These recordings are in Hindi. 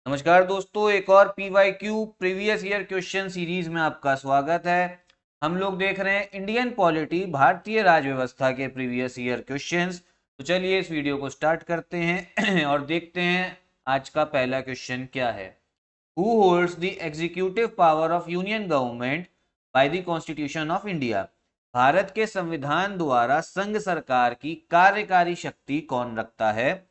नमस्कार दोस्तों, एक और PYQ previous year question series में आपका स्वागत है। हम लोग देख रहे हैं इंडियन पॉलिटी, भारतीय राज व्यवस्था के प्रीवियस ईयर क्वेश्चंस। तो चलिए इस वीडियो को स्टार्ट करते हैं और देखते हैं आज का पहला क्वेश्चन क्या है। Who holds the executive power of union government by the constitution of India. Bharat के संविधान द्वारा संघ सरकार की कार्यकारी शक्ति कौन रखता है।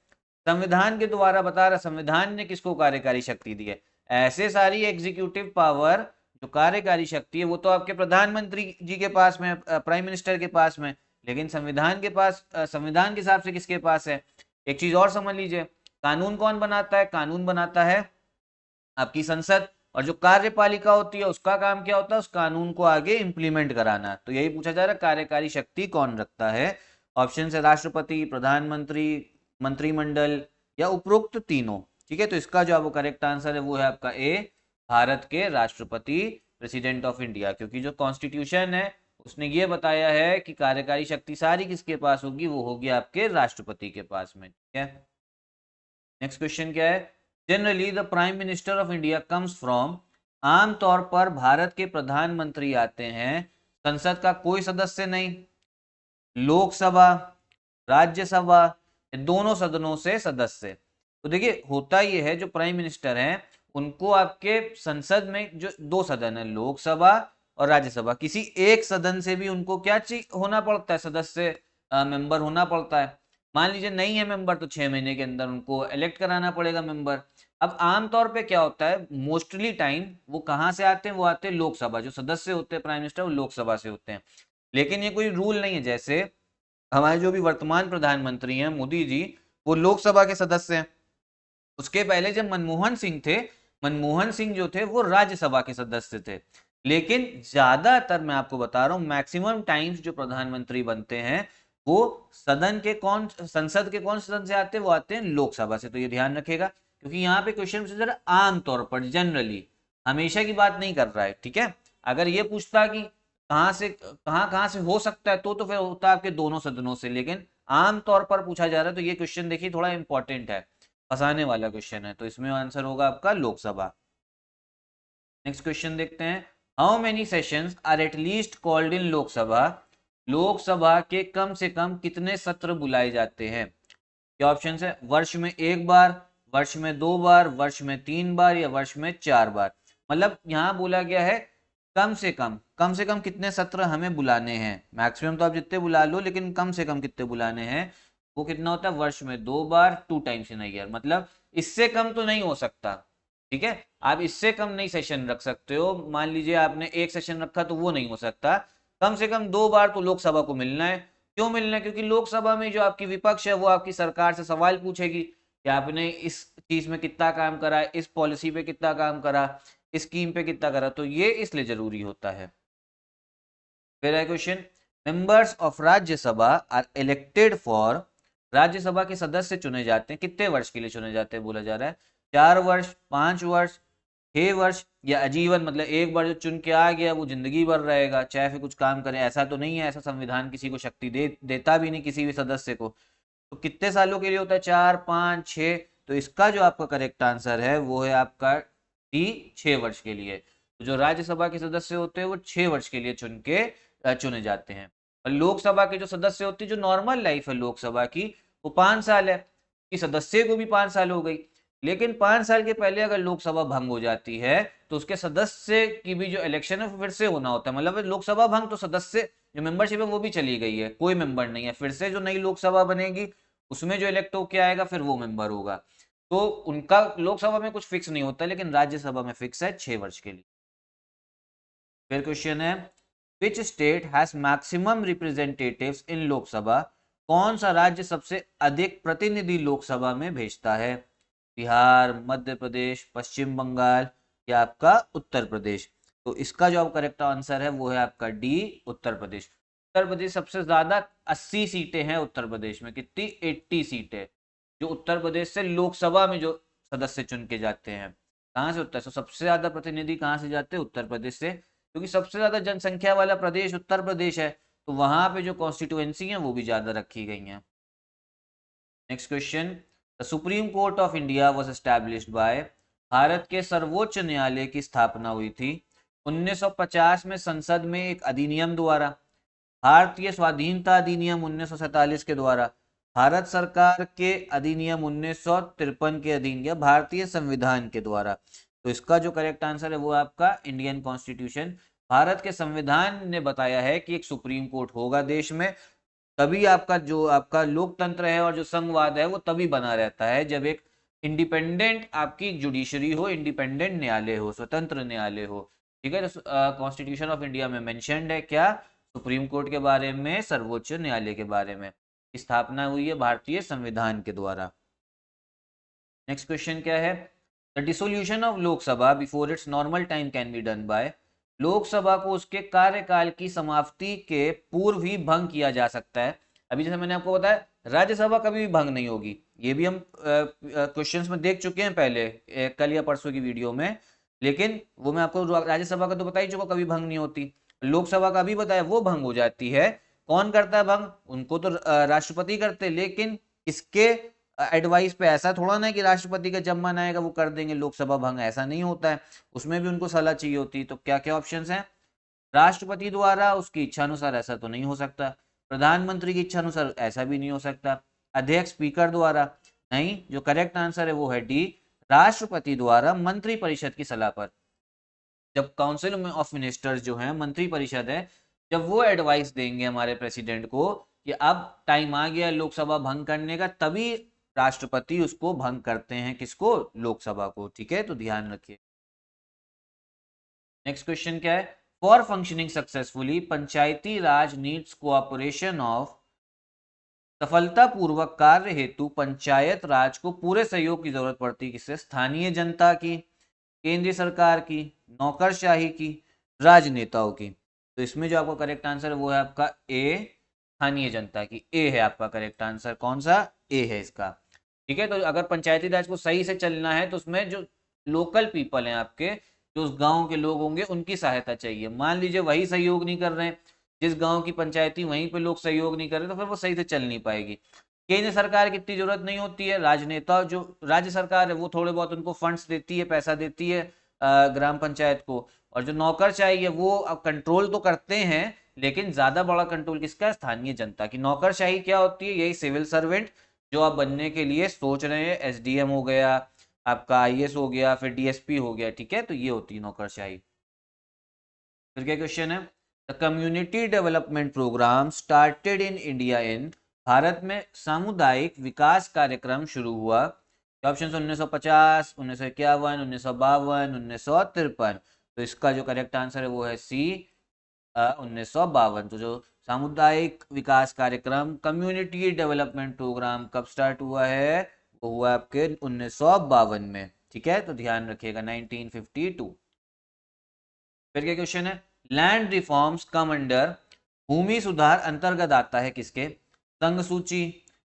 संविधान के द्वारा बता रहा, संविधान ने किसको कार्यकारी शक्ति दी है। ऐसे सारी एग्जीक्यूटिव पावर जो कार्यकारी शक्ति है वो तो आपके प्रधानमंत्री जी के पास में, प्राइम मिनिस्टर के पास में, लेकिन संविधान के पास, संविधान के हिसाब से किसके पास है। एक चीज और समझ लीजिए, कानून कौन बनाता है। कानून बनाता है आपकी संसद, और जो कार्यपालिका होती है उसका काम क्या होता है, उस कानून को आगे इंप्लीमेंट कराना। तो यही पूछा जा रहा है, कार्यकारी शक्ति कौन रखता है। ऑप्शन है राष्ट्रपति, प्रधानमंत्री, मंत्रिमंडल या उपरोक्त तीनों। ठीक है, तो इसका जो आपको करेक्ट आंसर है वो है आपका ए, भारत के राष्ट्रपति, प्रेसिडेंट ऑफ इंडिया। क्योंकि जो कॉन्स्टिट्यूशन है उसने ये बताया है कि कार्यकारी शक्ति सारी किसके पास होगी, वो होगी आपके राष्ट्रपति के पास में। ठीक है, नेक्स्ट क्वेश्चन क्या है। Generally the prime minister of India comes from. आमतौर पर भारत के प्रधानमंत्री आते हैं संसद का कोई सदस्य नहीं, लोकसभा, राज्यसभा, दोनों सदनों से सदस्य। तो देखिए होता यह है, जो प्राइम मिनिस्टर हैं उनको आपके संसद में जो दो सदन है, लोकसभा और राज्यसभा, किसी एक सदन से भी उनको क्या होना पड़ता है, सदस्य मेंबर होना पड़ता है। मान लीजिए नहीं है मेंबर तो 6 महीने के अंदर उनको इलेक्ट कराना पड़ेगा मेंबर। अब आमतौर पे क्या होता है, मोस्टली टाइम वो कहाँ से आते हैं, वो आते हैं लोकसभा, जो सदस्य होते हैं प्राइम मिनिस्टर वो लोकसभा से होते हैं। लेकिन ये कोई रूल नहीं है, जैसे हमारे जो भी वर्तमान प्रधानमंत्री हैं मोदी जी, वो लोकसभा के सदस्य हैं। उसके पहले जब मनमोहन सिंह थे, मनमोहन सिंह जो थे वो राज्यसभा के सदस्य थे। लेकिन ज्यादातर मैं आपको बता रहा हूं, मैक्सिमम टाइम्स जो प्रधानमंत्री बनते हैं वो सदन के कौन, संसद के कौन सदन से आते हैं, वो आते हैं लोकसभा से। तो ये ध्यान रखेगा, क्योंकि यहाँ पे क्वेश्चन से जरा आमतौर पर, जनरली, हमेशा की बात नहीं कर रहा है। ठीक है, अगर ये पूछता कि कहां से कहां कहां से हो सकता है तो फिर होता है आपके दोनों सदनों से, लेकिन आमतौर पर पूछा जा रहा है। तो ये क्वेश्चन देखिए थोड़ा इंपॉर्टेंट है, फंसाने वाला क्वेश्चन है, तो इसमें आंसर होगा आपका लोकसभा। नेक्स्ट क्वेश्चन देखते हैं। How many sessions are at least called in Lok Sabha. Lok Sabha के कम से कम कितने सत्र बुलाए जाते हैं। क्या ऑप्शन है, वर्ष में एक बार, वर्ष में 2 बार, वर्ष में 3 बार या वर्ष में 4 बार। मतलब यहाँ बोला गया है कम से कम कितने सत्र हमें बुलाने हैं। मैक्सिमम तो आप जितने बुला लो, लेकिन कम से कम कितने बुलाने हैं, वो कितना होता है, वर्ष में 2 बार, 2 टाइम्स इन ईयर। मतलब इससे कम तो नहीं हो सकता। ठीक है, आप इससे कम नहीं सेशन रख सकते हो। मान लीजिए आपने एक सेशन रखा तो वो नहीं हो सकता। कम से कम 2 बार तो लोकसभा को मिलना है। क्यों मिलना है, क्योंकि लोकसभा में जो आपकी विपक्ष है वो आपकी सरकार से सवाल पूछेगी कि आपने इस चीज में कितना काम करा, इस पॉलिसी पे कितना काम करा, इस स्कीम पे कितना करा। तो ये इसलिए जरूरी होता है। फिर है question, members of Rajya Sabha are elected for. Rajya Sabha के सदस्य चुने जाते हैं, कितने वर्ष के लिए चुने जाते हैं बोला जा रहा है, 4 वर्ष, 5 वर्ष, 6 वर्ष या आजीवन। मतलब एक बार जो चुन के आ गया वो जिंदगी भर रहेगा, चाहे फिर कुछ काम करे। ऐसा तो नहीं है, ऐसा संविधान किसी को शक्ति देता भी नहीं किसी भी सदस्य को। तो कितने सालों के लिए होता है, 4, 5, 6। तो इसका जो आपका करेक्ट आंसर है वो है आपका डी, 6 वर्ष के लिए। तो जो राज्यसभा के सदस्य होते हैं वो 6 वर्ष के लिए चुने जाते हैं। और लोकसभा के जो सदस्य होते हैं, जो नॉर्मल लाइफ है लोकसभा की, वो 5 साल है। कि सदस्य को भी 5 साल हो गई, लेकिन 5 साल के पहले अगर लोकसभा भंग हो जाती है तो उसके सदस्य की भी जो इलेक्शन है फिर से होना होता है। मतलब लोकसभा भंग तो सदस्य जो मेंबरशिप है वो भी चली गई है, कोई मेंबर नहीं है। फिर से जो नई लोकसभा बनेगी उसमें जो इलेक्ट होके आएगा फिर वो मेंबर होगा। तो उनका लोकसभा में कुछ फिक्स नहीं होता, लेकिन राज्यसभा में फिक्स है 6 वर्ष के लिए। फिर क्वेश्चन है, which state has maximum representatives in Lok Sabha. कौन सा राज्य सबसे अधिक प्रतिनिधि लोकसभा में भेजता है। बिहार, मध्य प्रदेश, पश्चिम बंगाल या आपका उत्तर प्रदेश। तो इसका जो करेक्ट आंसर है वो है आपका डी, उत्तर प्रदेश। उत्तर प्रदेश सबसे ज्यादा 80 सीटें हैं उत्तर प्रदेश में। कितनी, 80 सीटें जो उत्तर प्रदेश से लोकसभा में जो सदस्य चुन के जाते हैं। कहाँ से, उत्तर से। सबसे ज्यादा प्रतिनिधि कहाँ से जाते हैं, उत्तर प्रदेश से, क्योंकि सबसे ज्यादा जनसंख्या वाला प्रदेश उत्तर प्रदेश है। तो वहां पे जो कॉन्स्टिट्यूएंसी है वो भी ज्यादा रखी गई हैं। Next question, the supreme court of India was established bye. Bharat के सर्वोच्च न्यायालय की स्थापना हुई थी? 1950 में संसद में एक अधिनियम द्वारा, भारतीय स्वाधीनता अधिनियम 1947 के द्वारा, भारत सरकार के अधिनियम 1953 के अधीन, या भारतीय संविधान के द्वारा? तो इसका जो करेक्ट आंसर है वो आपका इंडियन कॉन्स्टिट्यूशन, भारत के संविधान ने बताया है कि एक सुप्रीम कोर्ट होगा देश में, तभी आपका जो आपका लोकतंत्र है और जो संघवाद है वो तभी बना रहता है, जब एक इंडिपेंडेंट आपकी जुडिशरी हो, इंडिपेंडेंट न्यायालय हो, स्वतंत्र न्यायालय हो। ठीक है, तो कॉन्स्टिट्यूशन ऑफ इंडिया में मेंशन्ड है क्या? सुप्रीम कोर्ट के बारे में, सर्वोच्च न्यायालय के बारे में। स्थापना हुई है भारतीय संविधान के द्वारा। नेक्स्ट क्वेश्चन क्या है? The dissolution of Lok Sabha before it's normal time can be done by, Lok Sabha को उसके कार्यकाल की समाप्ति के पूर्व ही भंग किया जा सकता है। अभी जैसे मैंने आपको बताया, राज्यसभा कभी भी भंग नहीं होगी, ये भी हम क्वेश्चंस में देख चुके हैं पहले, कल या परसों की वीडियो में, लेकिन वो मैं आपको राज्यसभा का तो बता ही चुका कभी भंग नहीं होती। लोकसभा का भी बताया वो भंग हो जाती है। कौन करता है भंग? उनको तो राष्ट्रपति करते, लेकिन इसके एडवाइस पे ऐसा थोड़ा ना है कि राष्ट्रपति का जब मन आएगा वो कर देंगे लोकसभा भंग, ऐसा नहीं होता है, उसमें भी उनको सलाह चाहिए होती है। तो क्या क्या ऑप्शंस हैं? राष्ट्रपति द्वारा उसकी इच्छा अनुसार, ऐसा तो नहीं हो सकता। प्रधानमंत्री की इच्छा अनुसार, ऐसा भी नहीं हो सकता। अध्यक्ष स्पीकर द्वारा, नहीं, जो करेक्ट आंसर है वो है डी, राष्ट्रपति द्वारा मंत्री परिषद की सलाह पर। जब काउंसिल ऑफ मिनिस्टर्स जो है, मंत्री परिषद है, जब वो एडवाइस देंगे हमारे प्रेसिडेंट को कि अब टाइम आ गया लोकसभा भंग करने का, तभी राष्ट्रपति उसको भंग करते हैं। किसको? लोकसभा को। ठीक है, तो ध्यान रखिए। नेक्स्ट क्वेश्चन क्या है? For functioning successfully Panchayati Raj needs cooperation of, सफलतापूर्वक कार्य हेतु पंचायत राज को पूरे सहयोग की जरूरत पड़ती है किससे? स्थानीय जनता की, केंद्रीय सरकार की, नौकरशाही की, राजनेताओं की। तो इसमें जो आपका करेक्ट आंसर है वो है आपका ए, स्थानीय जनता की। ए है आपका करेक्ट आंसर। कौन सा? ए है इसका। ठीक है, तो अगर पंचायती राज को सही से चलना है तो उसमें जो लोकल पीपल हैं आपके, जो उस गांव के लोग होंगे, उनकी सहायता चाहिए। मान लीजिए वही सहयोग नहीं कर रहे हैं, जिस गांव की पंचायती वहीं पे लोग सहयोग नहीं कर रहे, तो फिर वो सही से चल नहीं पाएगी। केंद्र सरकार की इतनी जरूरत नहीं होती है, राजनेता जो राज्य सरकार है वो थोड़े बहुत उनको फंड्स देती है, पैसा देती है ग्राम पंचायत को, और जो नौकर चाहिए वो अब कंट्रोल तो करते हैं, लेकिन ज्यादा बड़ा कंट्रोल किसका? स्थानीय जनता की। नौकरशाही क्या होती है? यही सिविल सर्वेंट जो आप बनने के लिए सोच रहे हैं, एसडीएम हो गया आपका, आईएएस हो गया, फिर डीएसपी हो गया। ठीक है, तो ये होती है नौकरशाही। फिर क्या क्वेश्चन है? The community development program started in India in, Bharat में सामुदायिक विकास कार्यक्रम शुरू हुआ। ऑप्शन 1950, 1951, 1952, 1953। तो इसका जो करेक्ट आंसर है वो है सी, 1952। तो जो सामुदायिक विकास कार्यक्रम, कम्युनिटी डेवलपमेंट प्रोग्राम कब स्टार्ट हुआ है? वो हुआ आपके 1952 में। ठीक है, तो ध्यान रखिएगा 1952। फिर क्या क्वेश्चन है? लैंड रिफॉर्म्स कम अंडर, भूमि सुधार अंतर्गत आता है किसके? संघ सूची,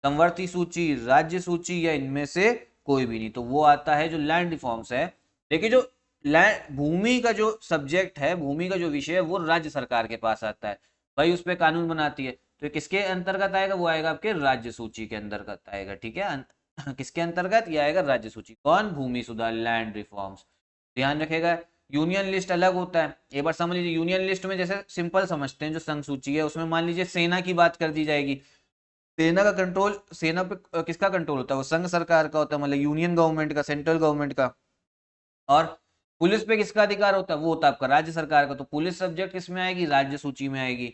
संवर्ती सूची, राज्य सूची, या इनमें से कोई भी नहीं। तो वो आता है जो लैंड रिफॉर्म्स है। देखिए, जो लैंड भूमि का जो सब्जेक्ट है, भूमि का जो विषय है, वो राज्य सरकार के पास आता है, भाई उस पर कानून बनाती है। तो किसके अंतर्गत आएगा? वो आएगा आपके राज्य सूची के अंतर्गत आएगा। ठीक है, किसके अंतर्गत? ये आएगा राज्य सूची। कौन? भूमि सुधार, लैंड रिफॉर्म्स। ध्यान रखेगा। यूनियन लिस्ट अलग होता है। एक बार समझ लीजिए, यूनियन लिस्ट में जैसे सिंपल समझते हैं, जो संघ सूची है उसमें मान लीजिए सेना की बात कर दी जाएगी, सेना का कंट्रोल, सेना पे किसका कंट्रोल होता है? वो संघ सरकार का होता है, मतलब यूनियन गवर्नमेंट का, सेंट्रल गवर्नमेंट का। और पुलिस पे किसका अधिकार होता है? वो होता है आपका राज्य सरकार का। तो पुलिस सब्जेक्ट किसमें आएगी? राज्य सूची में आएगी।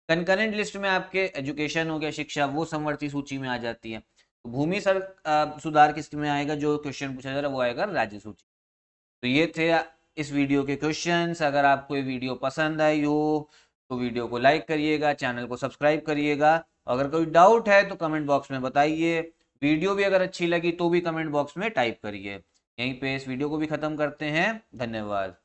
कंकरेंट लिस्ट में आपके एजुकेशन हो गया, शिक्षा, वो संवर्ती सूची में आ जाती है। तो भूमि सुधार किस में आएगा? जो क्वेश्चन पूछा जा रहा है वो आएगा राज्य सूची। तो ये थे इस वीडियो के क्वेश्चंस। अगर आपको ये वीडियो पसंद आई हो तो वीडियो को लाइक करिएगा, चैनल को सब्सक्राइब करिएगा। अगर कोई डाउट है तो कमेंट बॉक्स में बताइए। वीडियो भी अगर अच्छी लगी तो भी कमेंट बॉक्स में टाइप करिए। यहीं पे इस वीडियो को भी खत्म करते हैं। धन्यवाद।